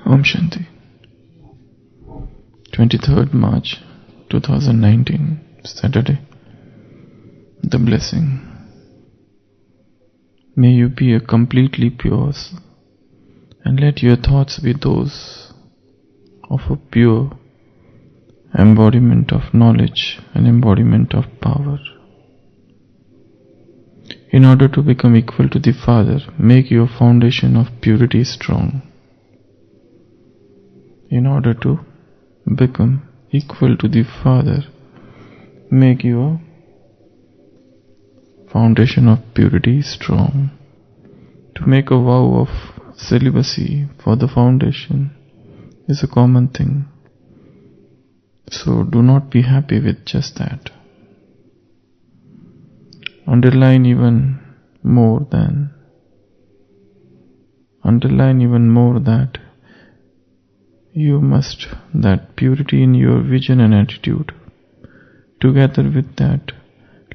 Om Shanti. 23rd March 2019, Saturday. The blessing. May you be a completely pure and let your thoughts be those of a pure embodiment of knowledge and embodiment of power. In order to become equal to the Father, make your foundation of purity strong. In order to become equal to the Father, make your foundation of purity strong. To make a vow of celibacy for the foundation is a common thing. So do not be happy with just that. Underline even more that you must that purity in your vision and attitude. Together with that,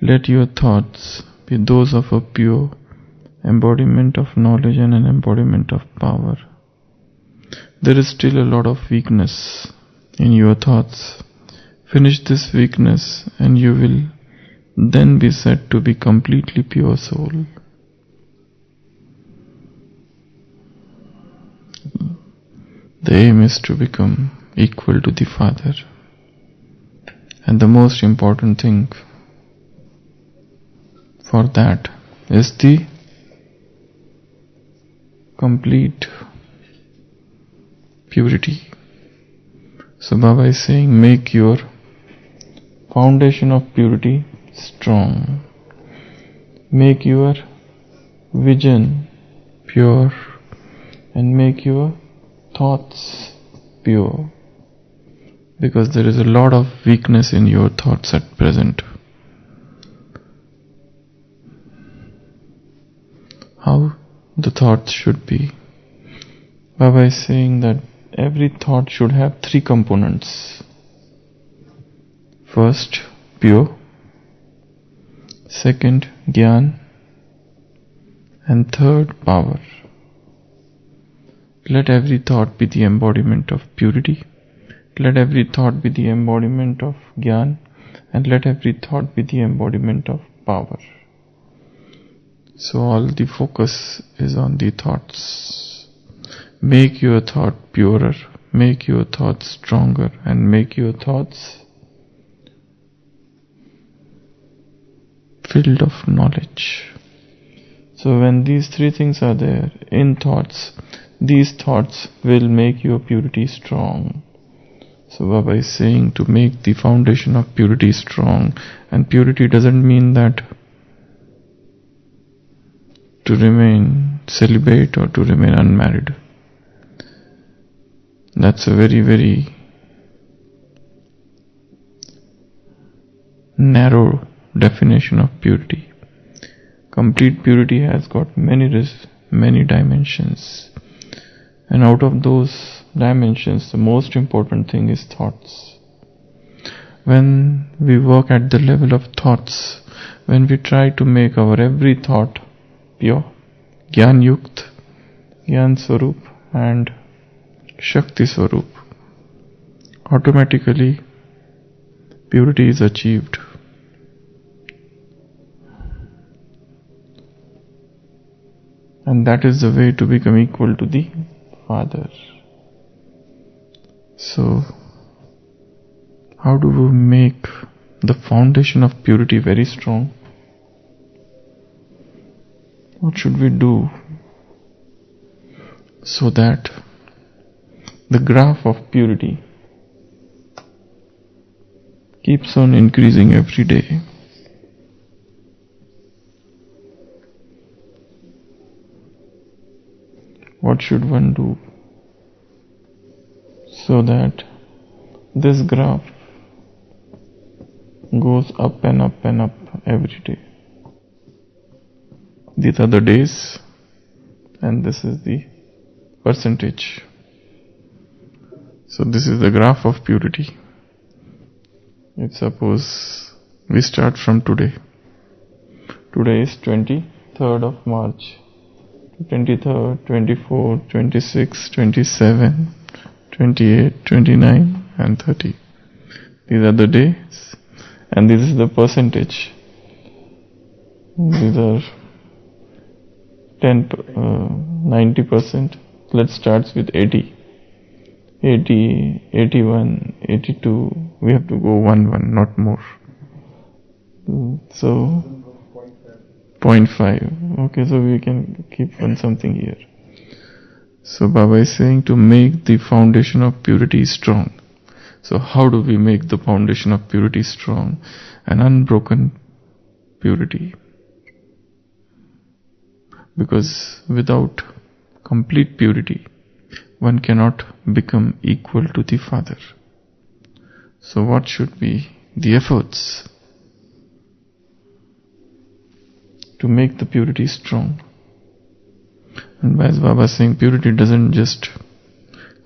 let your thoughts be those of a pure embodiment of knowledge and an embodiment of power. There is still a lot of weakness in your thoughts. Finish this weakness and you will then be said to be completely pure soul. The aim is to become equal to the Father. And the most important thing for that is the complete purity. So Baba is saying, make your foundation of purity strong. Make your vision pure and make your thoughts pure, because there is a lot of weakness in your thoughts at present. How the thoughts should be? Baba is saying that every thought should have three components. First, pure. Second, Gyan. And third, power. Let every thought be the embodiment of purity. Let every thought be the embodiment of Gyan. And let every thought be the embodiment of power. So all the focus is on the thoughts. Make your thought purer, make your thoughts stronger, and make your thoughts filled of knowledge. So when these three things are there in thoughts, these thoughts will make your purity strong. So Baba is saying to make the foundation of purity strong. And purity doesn't mean that to remain celibate or to remain unmarried. That's a very, very narrow definition of purity. Complete purity has got many dimensions. And out of those dimensions, the most important thing is thoughts. When we work at the level of thoughts, when we try to make our every thought pure, Gyan Yukt, Gyan Swarup and Shakti Swarup, automatically purity is achieved. And that is the way to become equal to the Father. So, how do we make the foundation of purity very strong? What should we do so that the graph of purity keeps on increasing every day? What should one do so that this graph goes up and up and up every day? These are the days and this is the percentage. So this is the graph of purity. If suppose we start from today. Today is 23rd of March. 23rd, 24th, 26th, 27th, 28, 29 and 30. These are the days and this is the percentage. These are 90%. Let's start with 80. 80, 81, 82. We have to go 1, not more. So 0.5. Okay, so we can keep something here. So Baba is saying to make the foundation of purity strong. So how do we make the foundation of purity strong? An unbroken purity. Because without complete purity, one cannot become equal to the Father. So what should be the efforts to make the purity strong? And as Baba is saying, purity doesn't just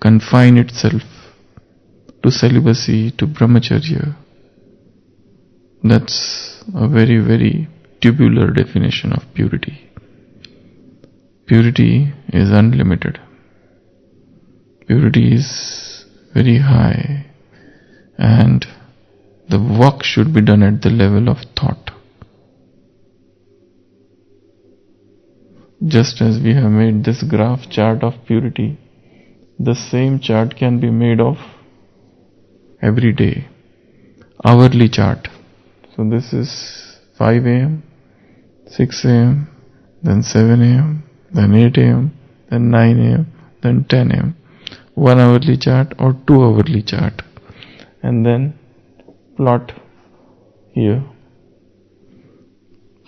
confine itself to celibacy, to brahmacharya. That's a very, very tubular definition of purity. Purity is unlimited. Purity is very high, and the work should be done at the level of thought. Just as we have made this graph chart of purity, the same chart can be made of every day, hourly chart. So this is 5 a.m., 6 a.m., then 7 a.m., then 8 a.m., then 9 a.m., then 10 a.m. 1 hourly chart or 2 hourly chart. And then plot here.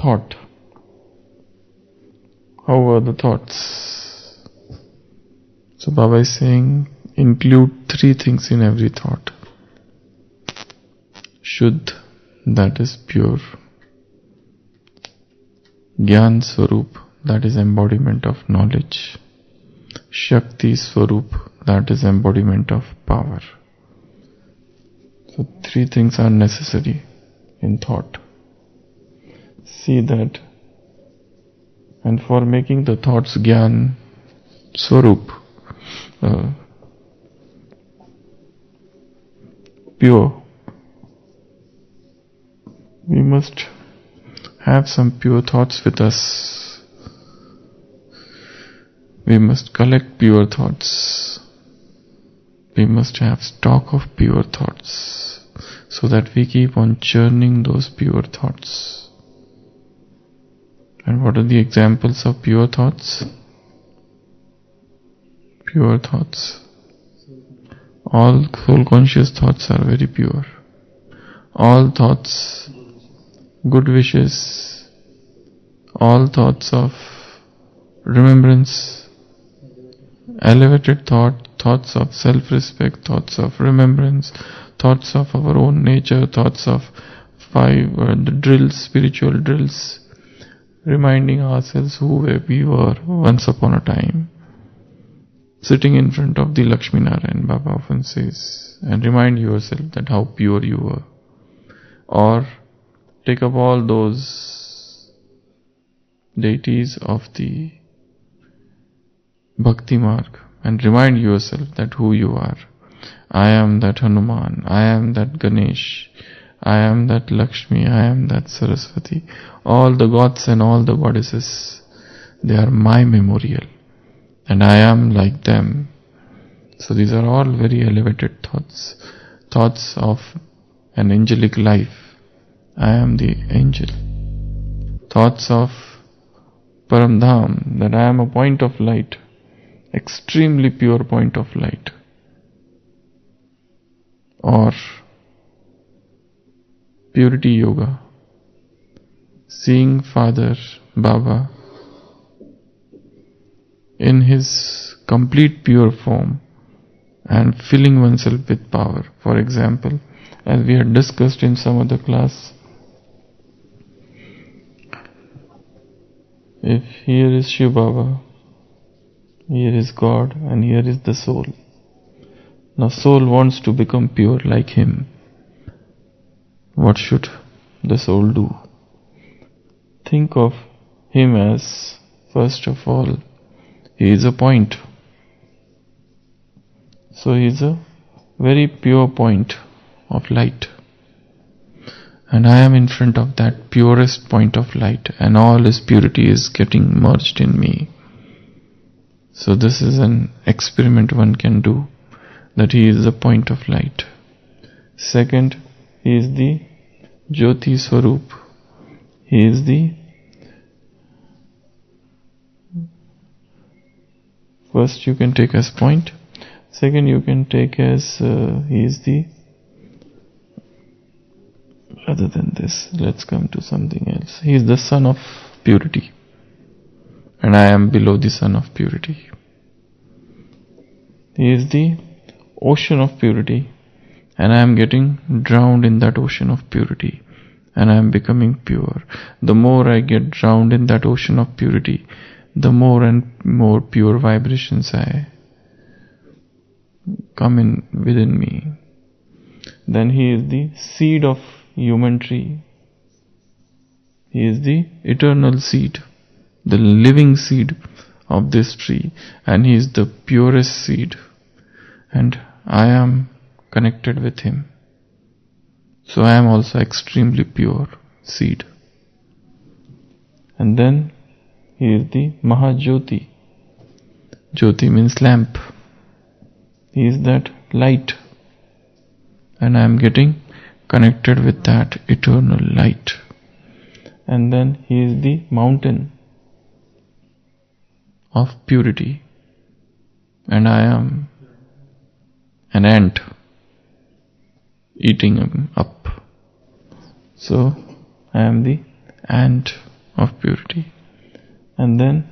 Thought. How are the thoughts? So Baba is saying include 3 things in every thought. Shuddh, that is pure. Gyan Swarup, that is embodiment of knowledge. Shakti Swarup, that is embodiment of power. So 3 things are necessary in thought. See that. And for making the thoughts Gyan Swarup, pure, we must have some pure thoughts with us. We must collect pure thoughts. We must have stock of pure thoughts so that we keep on churning those pure thoughts. And what are the examples of pure thoughts? Pure thoughts. All soul conscious thoughts are very pure. All thoughts, good wishes, all thoughts of remembrance, elevated thoughts of self-respect, thoughts of remembrance, thoughts of our own nature, thoughts of the drills, spiritual drills, reminding ourselves who we were once upon a time. Sitting in front of the Lakshmi Narayan, Baba often says, and remind yourself that how pure you were. Or take up all those deities of the Bhakti Marg and remind yourself that who you are. I am that Hanuman, I am that Ganesh, I am that Lakshmi, I am that Saraswati. All the gods and all the goddesses, they are my memorial. And I am like them. So these are all very elevated thoughts. Thoughts of an angelic life. I am the angel. Thoughts of Paramdham, that I am a point of light. Extremely pure point of light. Or purity yoga. Seeing Father, Baba, in his complete pure form and filling oneself with power. For example, as we had discussed in some other class, if here is Shiv Baba, here is God, and here is the soul. Now soul wants to become pure like him. What should the soul do? Think of him as, first of all, he is a point. So he is a very pure point of light. And I am in front of that purest point of light, and all his purity is getting merged in me. So this is an experiment one can do, that he is the point of light. Second, he is the Jyoti Swarup. He is the first you can take as point. Second you can take as he is the, rather than this, let's come to something else. He is the sun of purity, and I am below the sun of purity. He is the ocean of purity, and I am getting drowned in that ocean of purity, and I am becoming pure. The more I get drowned in that ocean of purity, the more and more pure vibrations I come in within me. Then he is the seed of human tree. He is the eternal seed, the living seed of this tree, and he is the purest seed, and I am connected with him. So I am also extremely pure seed. And then he is the Mahajyoti. Jyoti means lamp. He is that light, and I am getting connected with that eternal light. And then he is the mountain of purity, and I am an ant eating him up. So I am the ant of purity. And then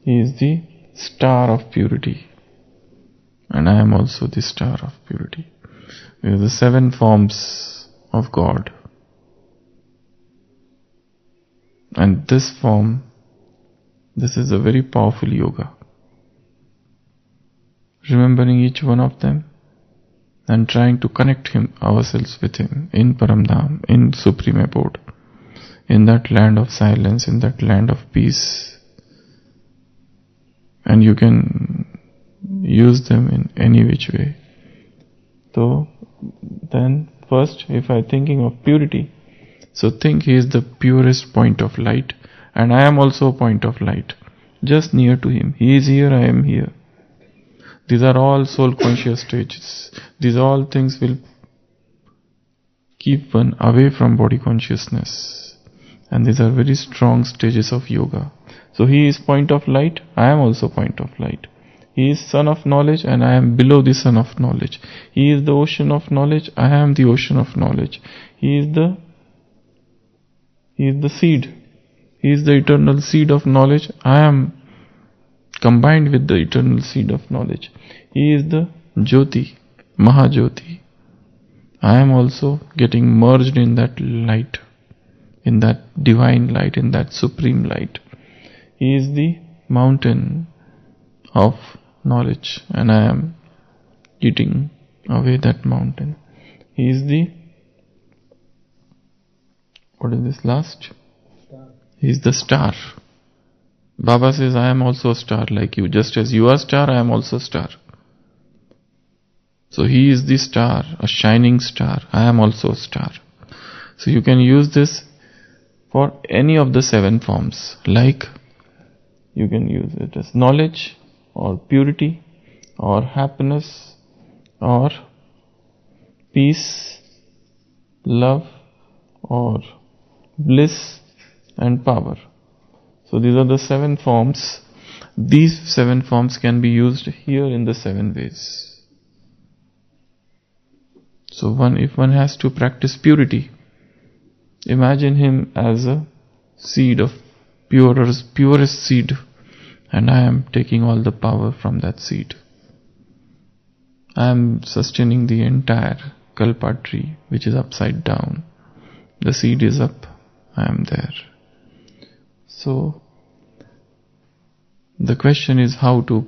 he is the star of purity, and I am also the star of purity. We have the 7 forms of God, and this is a very powerful yoga. Remembering each one of them and trying to connect ourselves with him in Paramdham, in Supreme Abode, in that land of silence, in that land of peace. And you can use them in any which way. So then first, if I thinking of purity, so think he is the purest point of light, and I am also a point of light, just near to him. He is here, I am here. These are all soul conscious stages. These all things will keep one away from body consciousness, and these are very strong stages of yoga. So he is point of light, I am also point of light. He is sun of knowledge, and I am below the sun of knowledge. He is the ocean of knowledge, I am the ocean of knowledge. He is the seed. He is the eternal seed of knowledge. I am combined with the eternal seed of knowledge. He is the Jyoti, Mahajyoti. I am also getting merged in that light, in that divine light, in that supreme light. He is the mountain of knowledge, and I am eating away that mountain. He is the, what is this last? He is the star. Baba says, I am also a star like you. Just as you are a star, I am also a star. So he is the star, a shining star. I am also a star. So you can use this for any of the 7 forms. Like you can use it as knowledge, or purity, or happiness, or peace, love, or bliss and power. So these are the 7 forms. These 7 forms can be used here in the 7 ways. So if one has to practice purity, imagine him as a seed of purest seed, and I am taking all the power from that seed. I am sustaining the entire kalpa tree, which is upside down. The seed is up, I am there. So the question is how to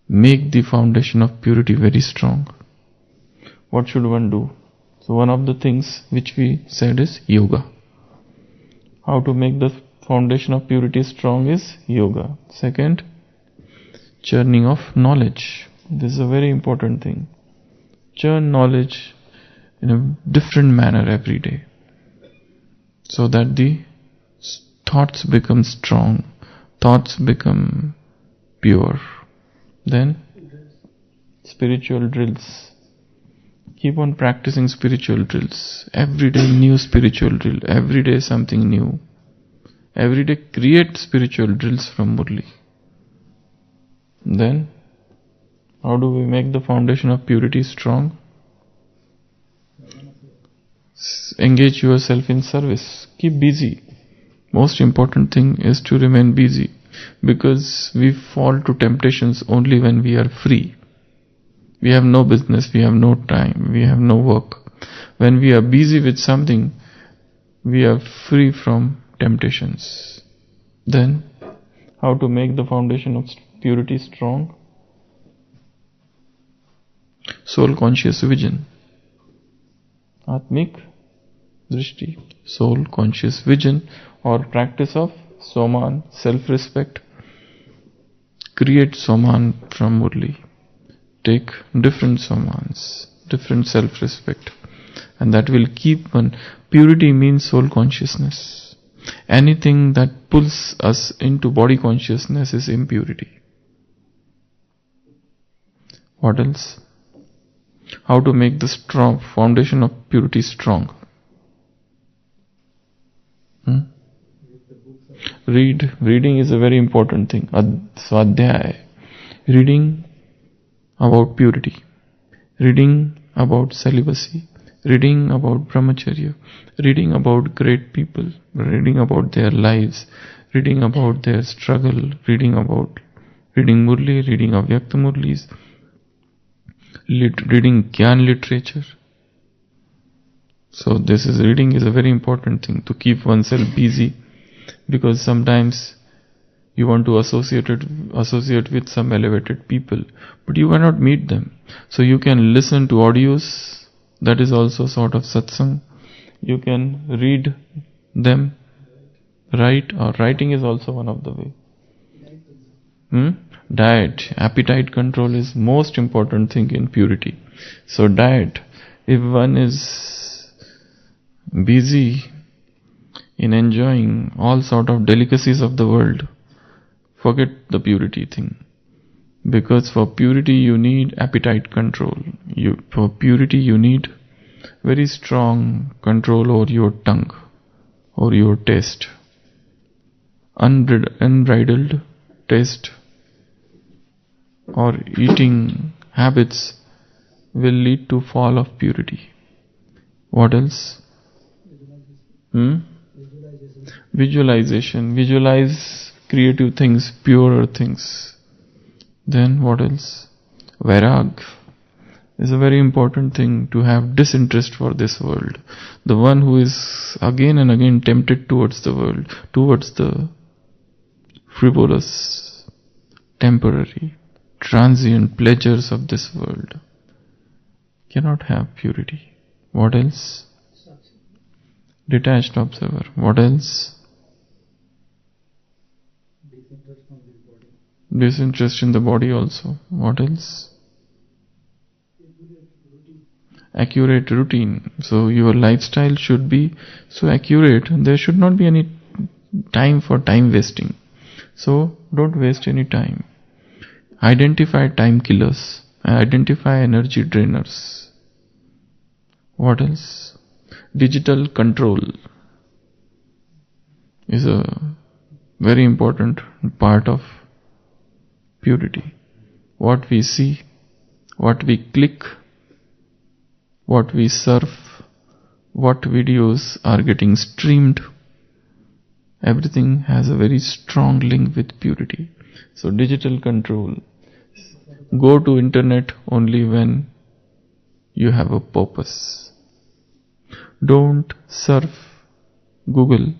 make the foundation of purity very strong. What should one do? So one of the things which we said is yoga. How to make the foundation of purity strong is yoga. Second, churning of knowledge. This is a very important thing. Churn knowledge in a different manner every day, so that the thoughts become strong, thoughts become pure. Then, spiritual drills. Keep on practicing spiritual drills. Every day new spiritual drill. Every day something new. Every day create spiritual drills from Murli. Then, how do we make the foundation of purity strong? Engage yourself in service. Keep busy. Most important thing is to remain busy, because we fall to temptations only when we are free. We have no business, we have no time, we have no work. When we are busy with something, we are free from temptations. Then, how to make the foundation of purity strong? Soul conscious vision. Atmik drishti. Soul conscious vision, or practice of Soman, self-respect. Create Soman from Murli. Take different Somans, different self-respect, and that will keep one. Purity means soul consciousness. Anything that pulls us into body consciousness is impurity. What else? How to make the strong foundation of purity strong? Reading is a very important thing. Swadhyay. Reading about purity, reading about celibacy, reading about brahmacharya, reading about great people, reading about their lives, reading about their struggle, reading Murli, reading Avyakta Murlis, reading Gyan literature. So reading is a very important thing to keep oneself busy, because sometimes you want to associate with some elevated people, but you cannot meet them. So you can listen to audios, that is also sort of satsang. You can read them, writing is also one of the way. Diet, appetite control is most important thing in purity. So diet, if one is busy in enjoying all sort of delicacies of the world, forget the purity thing. Because for purity you need appetite control. For purity you need very strong control over your tongue, or your taste. Unbridled taste or eating habits will lead to fall of purity. What else? Visualization. Visualize creative things, purer things. Then what else? Vairag is a very important thing, to have disinterest for this world. The one who is again and again tempted towards the world, towards the frivolous, temporary, transient pleasures of this world, cannot have purity. What else? Detached observer. What else? Disinterest in the body also. What else? Accurate routine. So your lifestyle should be so accurate. There should not be any time for time wasting. So don't waste any time. Identify time killers. Identify energy drainers. What else? Digital control is a very important part of purity. What we see, what we click, what we surf, what videos are getting streamed, everything has a very strong link with purity. So digital control. Go to internet only when you have a purpose. Don't surf Google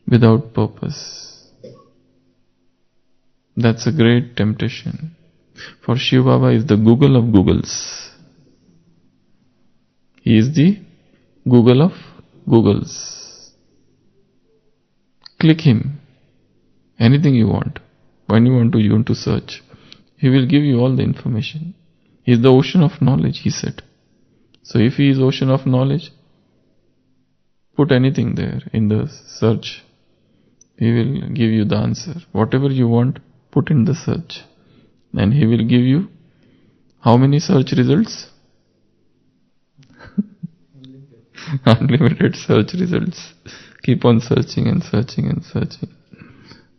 without purpose. That's a great temptation. For Shiv Baba is the Google of Googles. He is the Google of Googles. Click him. Anything you want. When you want to search. He will give you all the information. He is the ocean of knowledge, he said. So if he is ocean of knowledge, put anything there in the search. He will give you the answer. Whatever you want, put in the search. And he will give you how many search results? Unlimited search results. Keep on searching and searching and searching.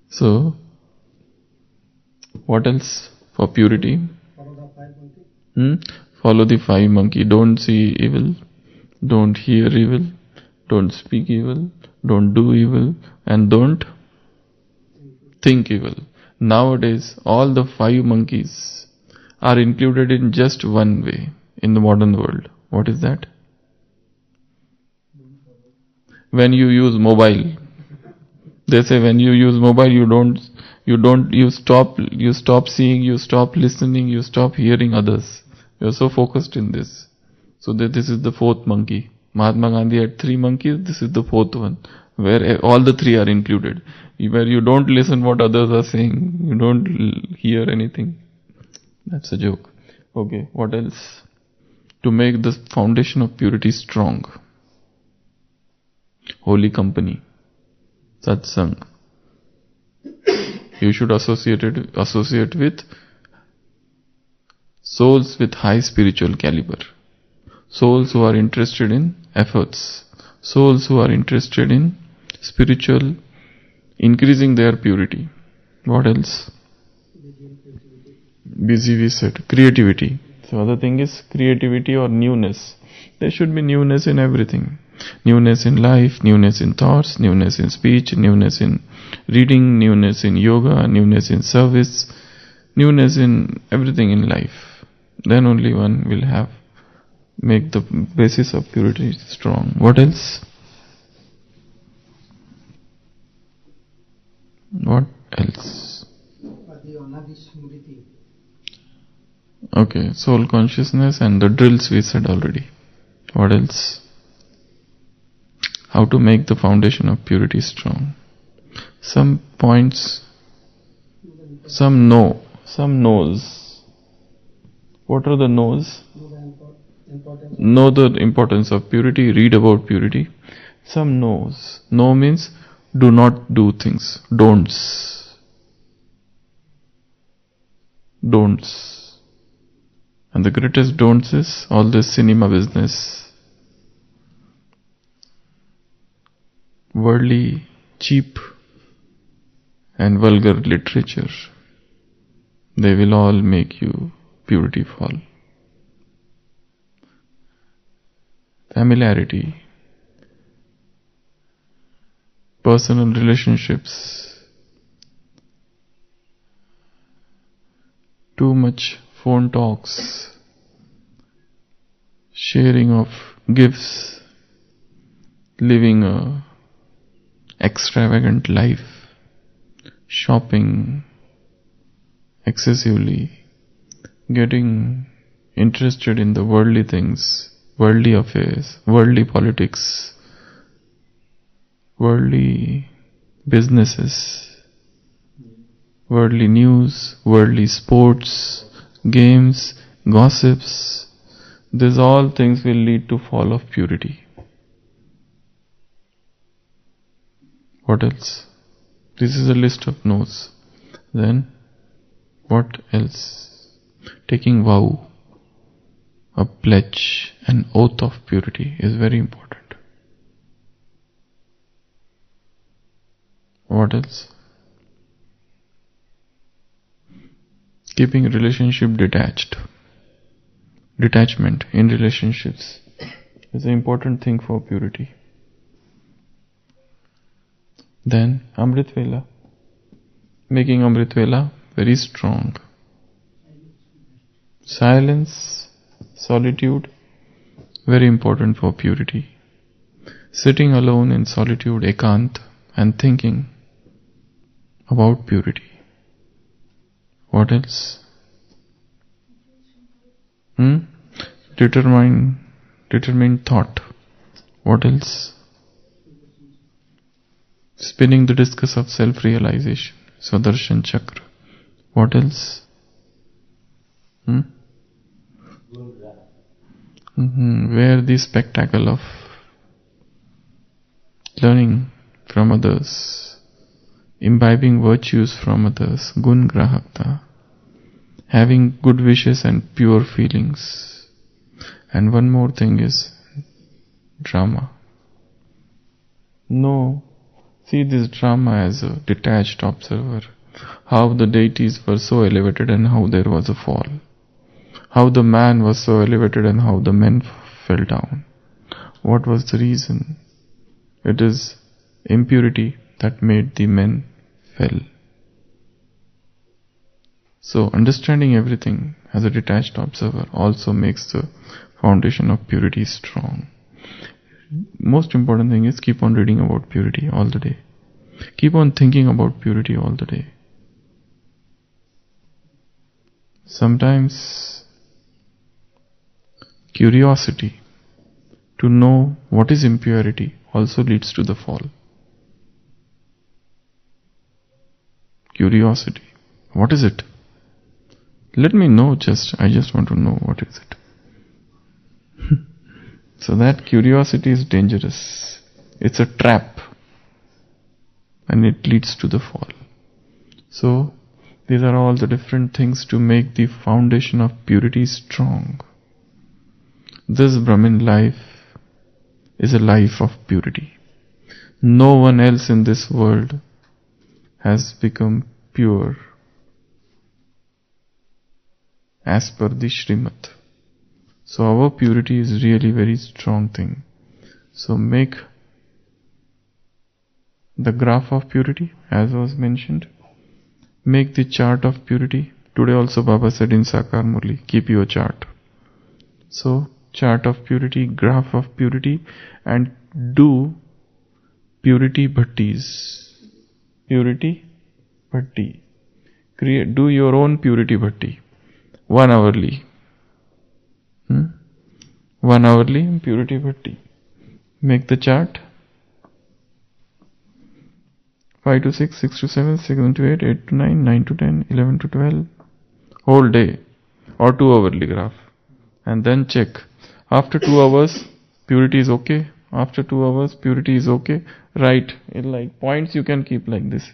So, what else for purity? Follow the five monkey. Don't see evil. Don't hear evil. Don't speak evil. Don't do evil. And don't think evil. Nowadays, all the five monkeys are included in just one way in the modern world. What is that? When you use mobile, they say when you use mobile, you stop seeing, you stop listening, you stop hearing others. You are so focused in this. So that this is the fourth monkey. Mahatma Gandhi had 3 monkeys, this is the fourth one, where all the 3 are included. Where you don't listen what others are saying, you don't hear anything. That's a joke. Okay, what else? To make the foundation of purity strong. Holy company, satsang. You should associate with souls with high spiritual caliber. Souls who are interested in efforts. Souls who are interested in spiritual, increasing their purity. What else? Busy we said. Creativity. So other thing is creativity or newness. There should be newness in everything. Newness in life, newness in thoughts, newness in speech, newness in reading, newness in yoga, newness in service, newness in everything in life. Then only one will make the basis of purity strong. What else? What else? Okay, soul consciousness and the drills we said already. What else? How to make the foundation of purity strong. Some points, some knows. What are the knows? Know the importance of purity, read about purity. Some knows. No means do not do things. Don'ts. Don'ts. And the greatest don'ts is all this cinema business. Worldly, cheap and vulgar literature. They will all make you purity fall. Familiarity, personal relationships, too much phone talks, sharing of gifts, living a extravagant life, shopping excessively, getting interested in the worldly things, worldly affairs, worldly politics, worldly businesses, worldly news, worldly sports, games, gossips. These all things will lead to fall of purity. What else? This is a list of no's. Then, what else? Taking vow, a pledge, an oath of purity is very important. What else? Keeping relationship detached. Detachment in relationships is an important thing for purity. Then Amrit Vela. Making Amrit Vela very strong. Silence, solitude, very important for purity. Sitting alone in solitude, ekant, and thinking about purity. What else? Determined thought. What else? Spinning the discus of self-realization, Sadarshan Chakra. What else? Where the spectacle of learning from others, imbibing virtues from others, gun grahakta, having good wishes and pure feelings. And one more thing is drama. No, see this drama as a detached observer, how the deities were so elevated and how there was a fall, how the man was so elevated and how the men fell down. What was the reason? It is impurity that made the men fell. So understanding everything as a detached observer also makes the foundation of purity strong. Most important thing is keep on reading about purity all the day. Keep on thinking about purity all the day. Sometimes curiosity to know what is impurity also leads to the fall. Curiosity. What is it? Let me know I just want to know what is it. So that curiosity is dangerous. It's a trap. And it leads to the fall. So these are all the different things to make the foundation of purity strong. This Brahmin life is a life of purity. No one else in this world has become pure as per the Srimad. So our purity is really very strong thing. So make the graph of purity, as was mentioned. Make the chart of purity. Today also Baba said in Sakar Murli, keep your chart. So chart of purity, graph of purity, and do purity bhattis. Purity bhatti. Do your own purity bhatti. 1 hourly. 1 hourly purity bhatti. Make the chart. 5 to 6, 6 to 7, 7 to 8, 8 to 9, 9 to 10, 11 to 12. Whole day. Or 2 hourly graph. And then check. After 2 hours, purity is okay. After 2 hours, purity is okay. Right. Like points you can keep like this.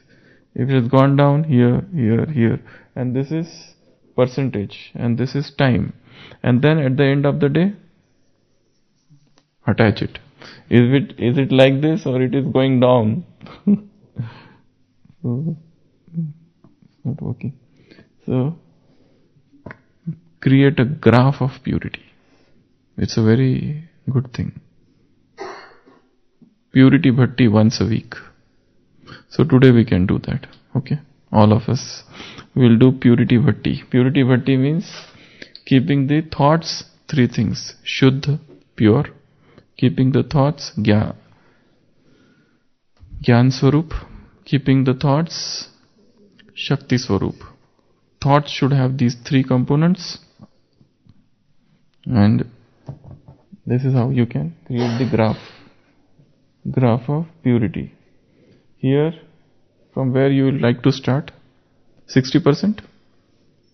If it has gone down, here, here, here. And this is percentage. And this is time. And then at the end of the day, attach it. Is it like this or it is going down? So, not working. So, create a graph of purity. It's a very good thing. Purity bhatti once a week. So today we can do that. Okay? All of us will do purity bhatti. Purity bhatti means keeping the thoughts, 3 things. Shuddha, pure. Keeping the thoughts, Gyan Swarup. Keeping the thoughts, Shakti Swarup. Thoughts should have these 3 components. And this is how you can create the graph of purity. Here, from where you would like to start? 60%?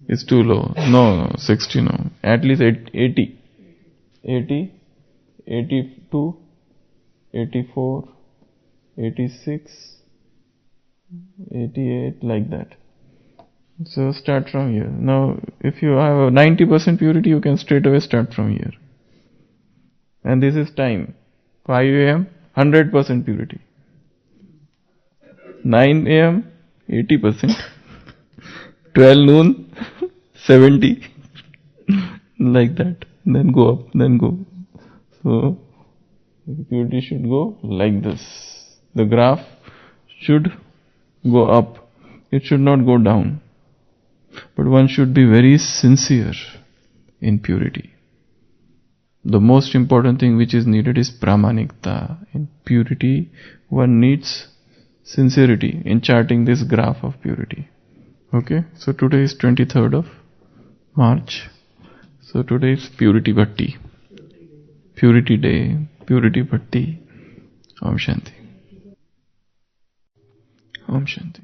It's too low. No, 60 no. At least 80. 80, 82, 84, 86, 88, like that. So start from here. Now, if you have a 90% purity, you can straight away start from here. And this is time. 5 a.m., 100% purity. 9 a.m., 80%. 12 noon, 70. Like that. Then go up, then go. So, the purity should go like this. The graph should go up. It should not go down. But one should be very sincere in purity. The most important thing which is needed is pramanikta. In purity, one needs sincerity in charting this graph of purity. Okay, so today is 23rd of March. So today is Purity Bhatti. Purity Day, Purity Bhatti. Om Shanti. Om Shanti.